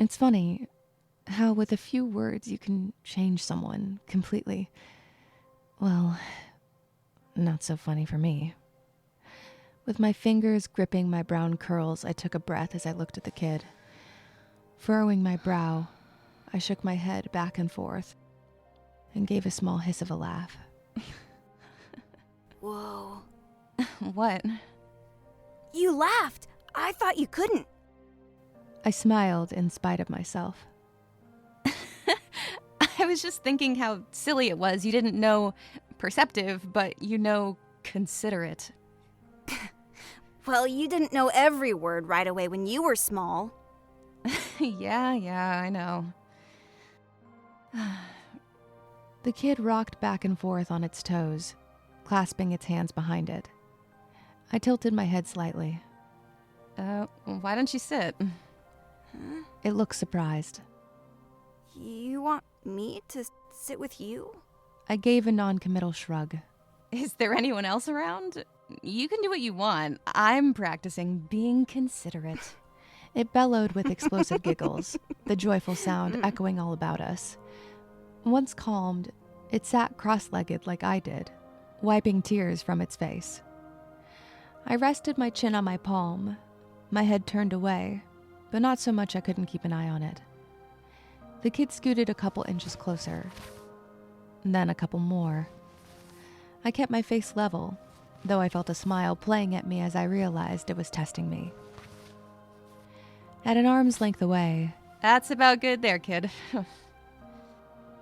It's funny how with a few words you can change someone completely. Well, not so funny for me. With my fingers gripping my brown curls, I took a breath as I looked at the kid. Furrowing my brow, I shook my head back and forth and gave a small hiss of a laugh. Whoa. What? You laughed. I thought you couldn't. I smiled in spite of myself. I was just thinking how silly it was. You didn't know perceptive, but you know considerate. Well, you didn't know every word right away when you were small. Yeah, I know. The kid rocked back and forth on its toes, clasping its hands behind it. I tilted my head slightly. Why don't you sit? Huh? It looked surprised. You want me to sit with you? I gave a non-committal shrug. Is there anyone else around? You can do what you want. I'm practicing being considerate. It bellowed with explosive giggles, the joyful sound echoing all about us. Once calmed, it sat cross-legged like I did, wiping tears from its face. I rested my chin on my palm, my head turned away, but not so much I couldn't keep an eye on it. The kid scooted a couple inches closer, then a couple more. I kept my face level, though I felt a smile playing at me as I realized it was testing me. At an arm's length away, That's about good there, kid.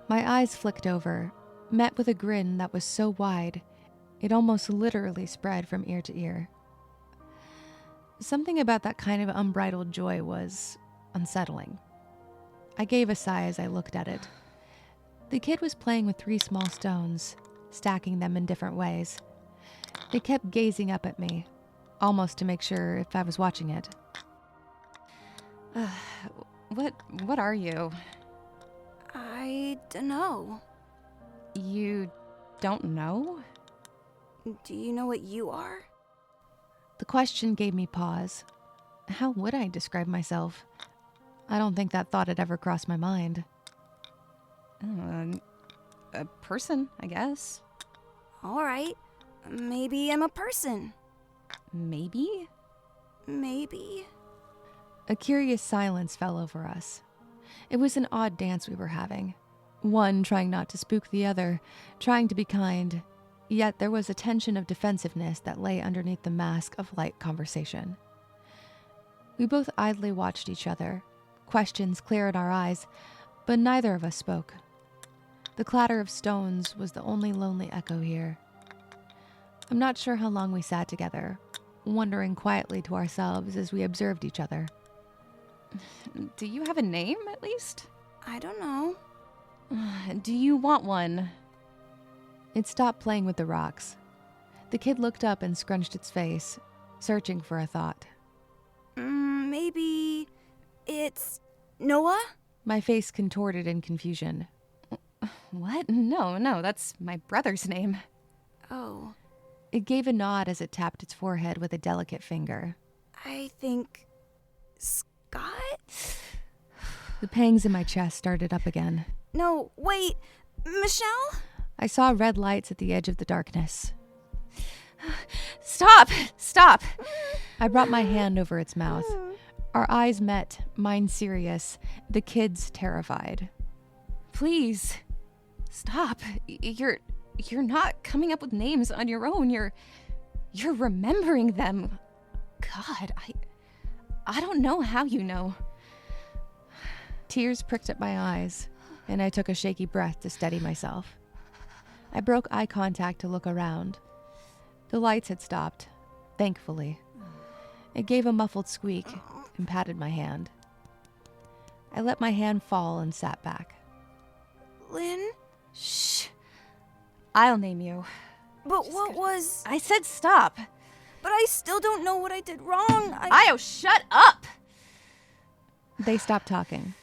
my eyes flicked over, met with a grin that was so wide, it almost literally spread from ear to ear. Something about that kind of unbridled joy was unsettling. I gave a sigh as I looked at it. The kid was playing with 3 small stones, stacking them in different ways. They kept gazing up at me, almost to make sure if I was watching it. What are you? I dunno. You don't know? Do you know what you are? The question gave me pause. How would I describe myself? I don't think that thought had ever crossed my mind. A person, I guess. All right. Maybe I'm a person. Maybe? Maybe. A curious silence fell over us. It was an odd dance we were having. One trying not to spook the other, trying to be kind, yet there was a tension of defensiveness that lay underneath the mask of light conversation. We both idly watched each other, questions clear in our eyes, but neither of us spoke. The clatter of stones was the only lonely echo here. I'm not sure how long we sat together, wondering quietly to ourselves as we observed each other. Do you have a name, at least? I don't know. Do you want one? It stopped playing with the rocks. The kid looked up and scrunched its face, searching for a thought. Maybe it's Noah? My face contorted in confusion. What? No, that's my brother's name. Oh, It gave a nod as it tapped its forehead with a delicate finger. I think Scott? The pangs in my chest started up again. No, wait. Michelle? I saw red lights at the edge of the darkness. Stop! I brought my hand over its mouth. Our eyes met, mine serious, the kids terrified. Please, stop. You're not coming up with names on your own. You're remembering them. God, I don't know how you know. Tears pricked at my eyes, and I took a shaky breath to steady myself. I broke eye contact to look around. The lights had stopped, thankfully. It gave a muffled squeak and patted my hand. I let my hand fall and sat back. Lynn? Shh. I'll name you. But what was... I said stop. But I still don't know what I did wrong. Io, shut up! They stopped talking.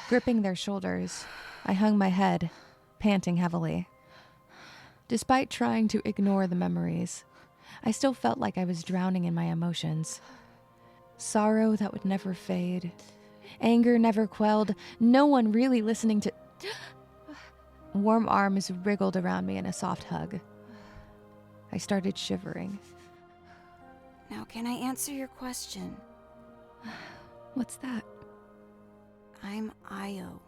Gripping their shoulders, I hung my head, panting heavily. Despite trying to ignore the memories, I still felt like I was drowning in my emotions. Sorrow that would never fade, Anger never quelled, no one really listening to... Warm arms wriggled around me in a soft hug. I started shivering. Now, can I answer your question? What's that? I'm Io.